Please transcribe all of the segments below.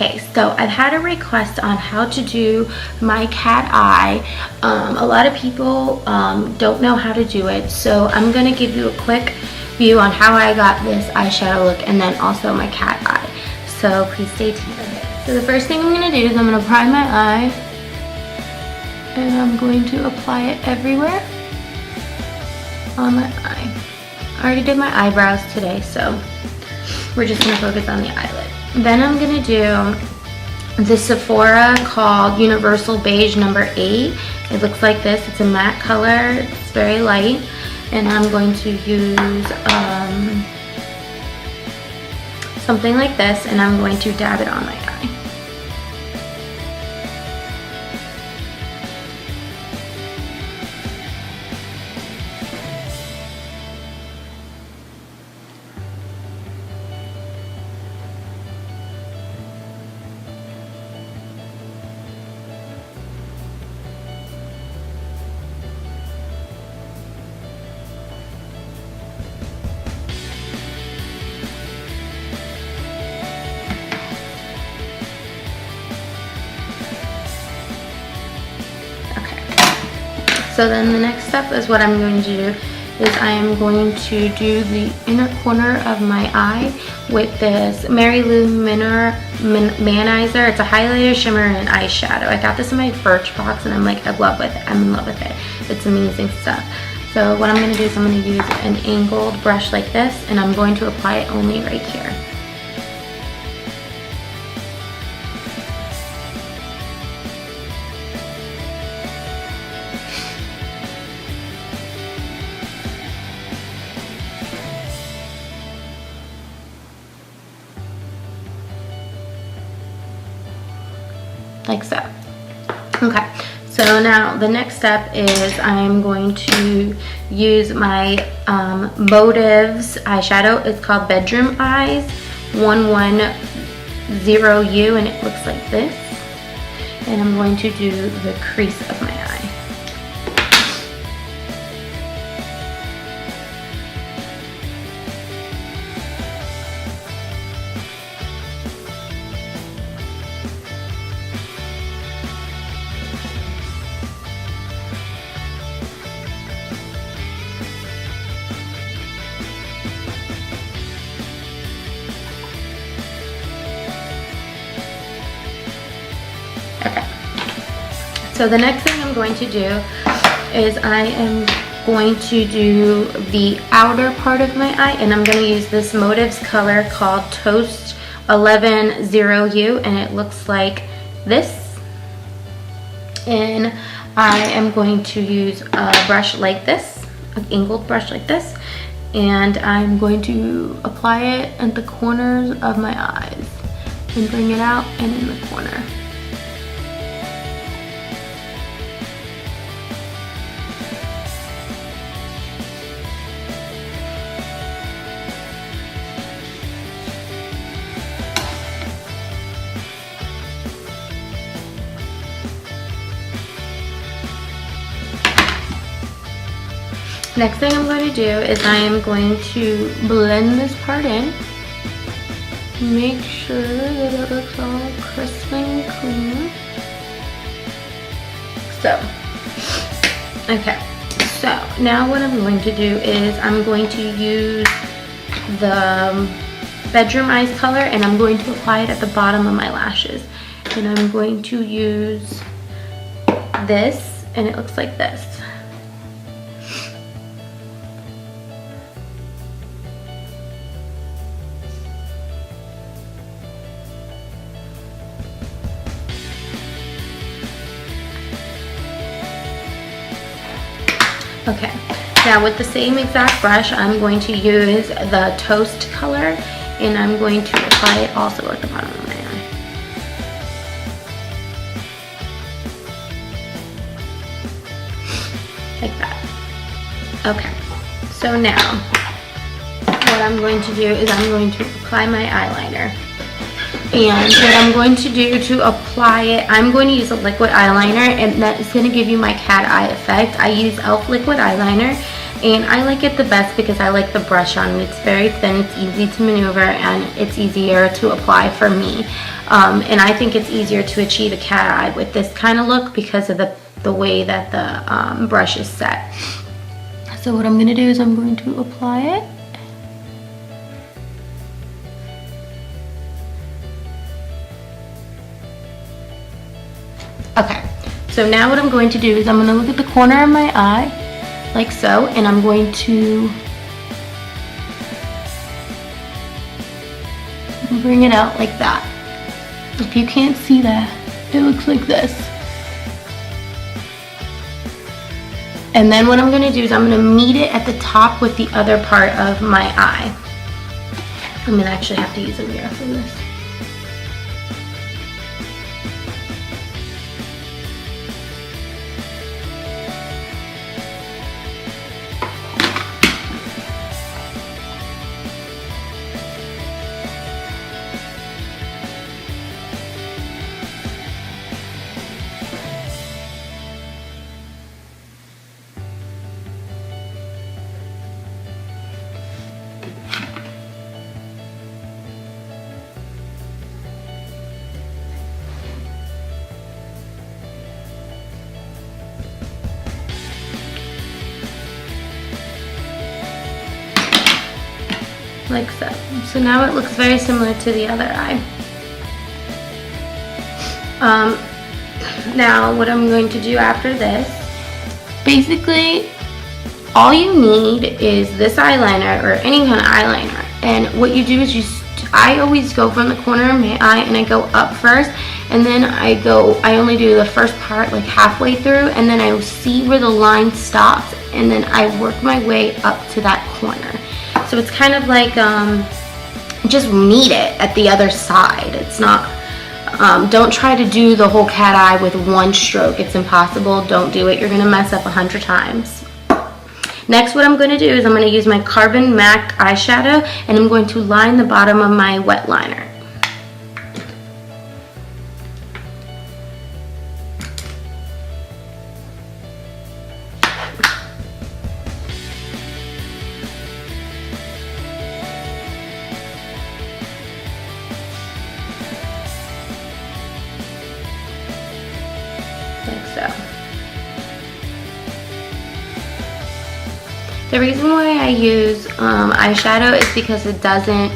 Okay, so I've had a request on how to do my cat eye. A lot of people don't know how to do it, so I'm gonna give you a quick view on how I got this eyeshadow look and then also my cat eye. So please stay tuned. So the first thing I'm gonna do is I'm gonna prime my eye and I'm going to apply it everywhere on my eye. I already did my eyebrows today, so we're just gonna focus on the eyelid. Then I'm gonna do the Sephora called Universal Beige number 8. It looks like this. It's a matte color. It's very light. And I'm going to use something like this, and I'm going to dab it on my eye. So then the next step is what I'm going to do is I am going to do the inner corner of my eye with this Mary Lou Manizer. It's a highlighter, shimmer, and eyeshadow. I got this in my Birchbox and I'm like in love with it. I'm in love with it. It's amazing stuff. So what I'm going to do is I'm going to use an angled brush like this and I'm going to apply it only right here. Like so. Okay, so now the next step is I'm going to use my Motives eyeshadow. It's called Bedroom Eyes 110U and it looks like this. And I'm going to do the crease of my eye. Okay, so the next thing I'm going to do is I am going to do the outer part of my eye and I'm going to use this Motives color called Toast 110U and it looks like this. And I am going to use a brush like this, an angled brush like this, and I'm going to apply it at the corners of my eyes and bring it out and in the corner. Next thing I'm going to do is I am going to blend this part in. Make sure that it looks all crisp and clean. So, okay. So now what I'm going to do is I'm going to use the Bedroom Eyes color and I'm going to apply it at the bottom of my lashes. And I'm going to use this and it looks like this. Okay, now with the same exact brush, I'm going to use the Toast color and I'm going to apply it also at the bottom of my eye. Like that. Okay, so now what I'm going to do is I'm going to apply my eyeliner. And what I'm going to do to apply it, I'm going to use a liquid eyeliner and that is going to give you my cat eye effect. I use e.l.f. liquid eyeliner And I like it the best because I like the brush on. It's very thin, it's easy to maneuver, and it's easier to apply for me. And I think it's easier to achieve a cat eye with this kind of look because of the way that the brush is set. So what I'm going to do is I'm going to apply it. Okay, so now what I'm going to do is I'm going to look at the corner of my eye, like so, and I'm going to bring it out like that. If you can't see that, it looks like this. And then what I'm going to do is I'm going to meet it at the top with the other part of my eye. I'm going to actually have to use a mirror for this. Like so. So now it looks very similar to the other eye. Now what I'm going to do after this, basically all you need is this eyeliner or any kind of eyeliner, and what you do is I always go from the corner of my eye and I go up first, and then I only do the first part like halfway through, and then I see where the line stops, and then I work my way up to that corner. So it's kind of like, just meet it at the other side. It's not, don't try to do the whole cat eye with one stroke. It's impossible. Don't do it. You're going to mess up 100 times. Next, what I'm going to do is I'm going to use my Carbon MAC eyeshadow, and I'm going to line the bottom of my wet liner. Like so. The reason why I use eyeshadow is because it doesn't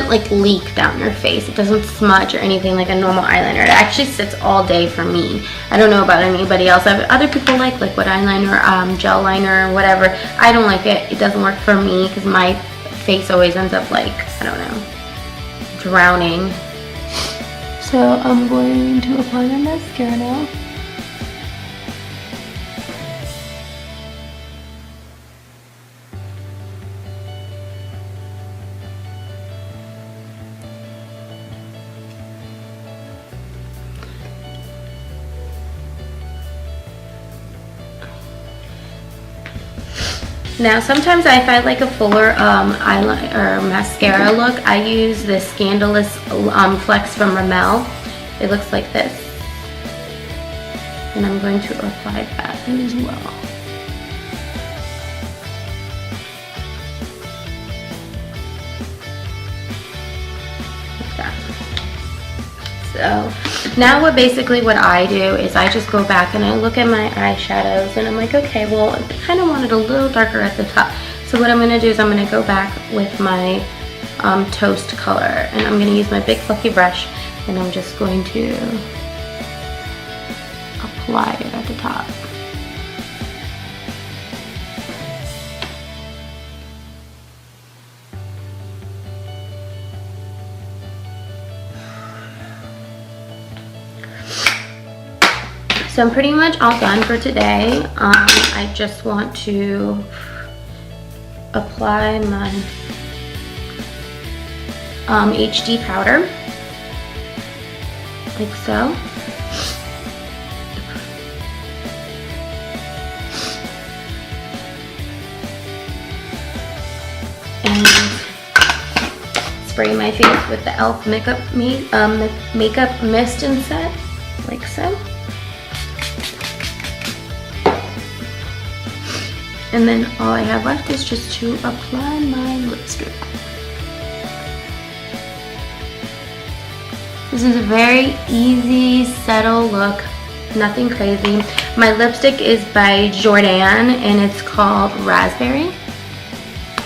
like leak down your face. It doesn't smudge or anything like a normal eyeliner. It actually sits all day for me. I don't know about anybody else. Other people like liquid eyeliner, gel liner, or whatever. I don't like it. It doesn't work for me because my face always ends up like, I don't know, drowning. So I'm going to apply my mascara now. Now sometimes if I like a fuller eyeliner or mascara look, I use this Scandalous Flex from Rimmel. It looks like this. And I'm going to apply that as well. Like that. So now what I do is I just go back and I look at my eyeshadows and I'm like, okay, well, I kind of want it a little darker at the top. So what I'm going to do is I'm going to go back with my Toast color, and I'm going to use my big fluffy brush, and I'm just going to apply it at the top. So I'm pretty much all done for today. I just want to apply my HD powder, like so. And spray my face with the e.l.f. makeup mist and set, like so. And then all I have left is just to apply my lipstick. This is a very easy, subtle look, nothing crazy. My lipstick is by Jordan and it's called Raspberry.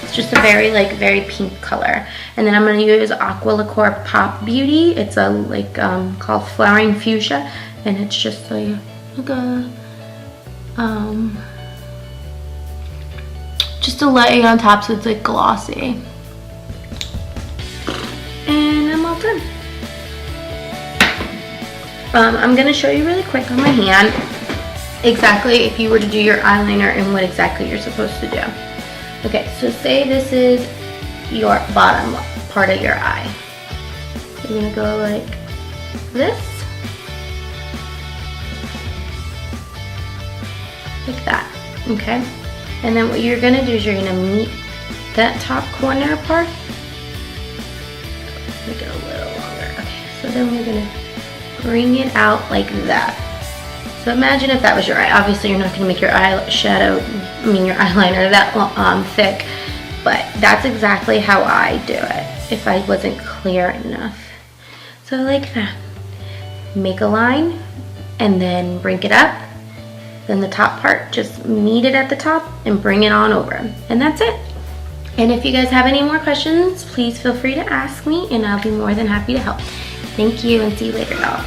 It's just a very pink color. And then I'm gonna use Aqua Liqueur Pop Beauty. It's a called Flowering Fuchsia, and it's just just a lay on top so it's like glossy. And I'm all done. I'm gonna show you really quick on my hand exactly if you were to do your eyeliner and what exactly you're supposed to do. Okay, so say this is your bottom part of your eye. You're gonna go like this. Like that, okay? And then what you're gonna do is you're gonna meet that top corner part. Make it a little longer. Okay, so then we're gonna bring it out like that. So imagine if that was your eye. Obviously you're not gonna make your eyeshadow, your eyeliner that thick, but that's exactly how I do it if I wasn't clear enough. So like that. Make a line and then bring it up. Then the top part, just meet it at the top and bring it on over. And that's it. And if you guys have any more questions, please feel free to ask me and I'll be more than happy to help. Thank you and see you later, y'all.